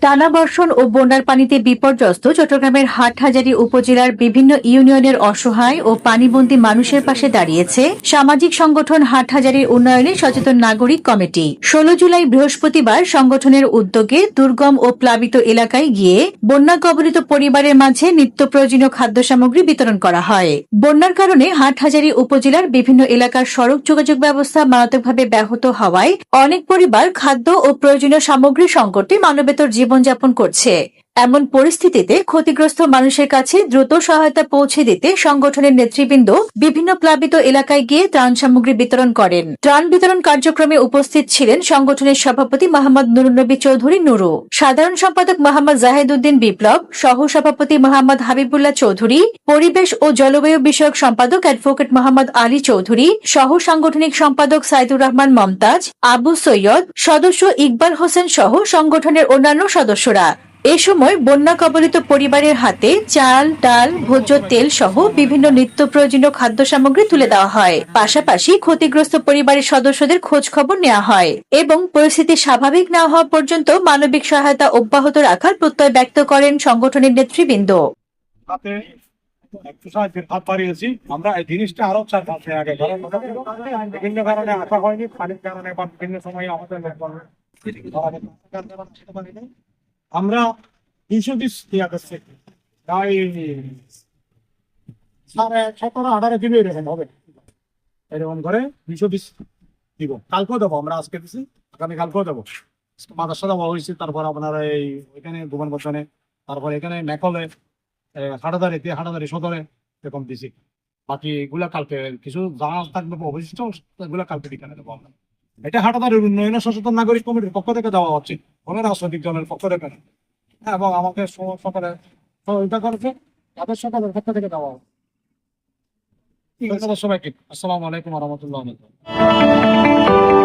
টানা বর্ষণ ও বন্যার পানিতে বিপর্যস্ত চট্টগ্রামের হাটহাজারী উপজেলার বিভিন্ন ইউনিয়নের অসহায় ও পানিবন্দী মানুষের পাশে দাঁড়িয়েছে সামাজিক সংগঠন হাটহাজারীর উন্নয়নে সচেতন নাগরিক কমিটি। 16 জুলাই বৃহস্পতিবার সংগঠনের উদ্যোগে দুর্গম ও প্লাবিত এলাকায় গিয়ে বন্যা কবলিত পরিবারের মাঝে নিত্য প্রয়োজনীয় খাদ্য সামগ্রী বিতরণ করা হয়। বন্যার কারণে হাটহাজারী উপজেলার বিভিন্ন এলাকার সড়ক যোগাযোগ ব্যবস্থা মারাত্মকভাবে ব্যাহত হওয়ায় অনেক পরিবার খাদ্য ও প্রয়োজনীয় সামগ্রী সংকটে মানবেতর জীবনযাপন করছে। এমন পরিস্থিতিতে ক্ষতিগ্রস্ত মানুষের কাছে দ্রুত সহায়তা পৌঁছে দিতে সংগঠনের নেতৃবৃন্দ বিভিন্ন প্লাবিত এলাকায় গিয়ে ত্রাণ সামগ্রী বিতরণ করেন। ত্রাণ বিতরণ কার্যক্রমে উপস্থিত ছিলেন সংগঠনের সভাপতি মোহাম্মদ নুরুন্নবী চৌধুরী নুরু, সাধারণ সম্পাদক মোহাম্মদ জাহেদউদ্দিন বিপ্লব, সহ সভাপতি মোহাম্মদ হাবিবুল্লাহ চৌধুরী, পরিবেশ ও জলবায়ু বিষয়ক সম্পাদক অ্যাডভোকেট মোহাম্মদ আলী চৌধুরী, সহ সাংগঠনিক সম্পাদক সাইদুর রহমান মমতাজ, আবু সৈয়দ, সদস্য ইকবাল হোসেন সহ সংগঠনের অন্যান্য সদস্যরা। এ সময় বন্যা কবলিত পরিবারের হাতে চাল, ডাল, ভোজ্য তেল সহ বিভিন্ন নিত্য প্রয়োজনীয় খাদ্য সামগ্রী তুলে দেওয়া হয়। পাশাপাশি ক্ষতিগ্রস্ত পরিবারের সদস্যদের খোঁজ খবর নেওয়া হয় এবং পরিস্থিতি স্বাভাবিক না হওয়া পর্যন্ত মানবিক সহায়তা অব্যাহত রাখার প্রত্যয় ব্যক্ত করেন সংগঠনের নেতৃবৃন্দ। একটু সাহায্যের হাত বাড়িয়েছি আমরা। এই জিনিসটা আরো 4-5 দিন আগে বিভিন্ন কারণে আসা হয়নি, পানির কারণে বা বিভিন্ন সময় আমাদের আমরা 220 দিয়া করছি, তাই 17-18 দিবে এরকম হবে। এরকম করে 220 দিব। কালকেও দেবো, আমরা আজকে দিচ্ছি, আগামী কালকেও দেবো। মাদ্রাসা দেওয়া হয়েছে, তারপর আপনার এই ওইখানে ভুবন বর্তনে, তারপর এখানে মেকলে, হাটাদারি সদরে এরকম দিছি। বাকি এগুলা কালকে কিছু জানা থাকবে অবশিষ্ট, এগুলা কালকে বিকালে দেবো আমরা। এটা হাটাদারির উন্নয়ন সচেতন নাগরিক কমিটির পক্ষ থেকে দেওয়া হচ্ছে, কোনো রাজনৈতিক দলের পক্ষ থেকে না। এবং আমাকে সকালে সহযোগিতা করেছে, তাদের সকলের পক্ষ থেকে দেওয়া হবে। ধন্যবাদ সবাইকে। আসসালামু আলাইকুম ওয়া রাহমাতুল্লাহি ওয়া বারাকাতুহু।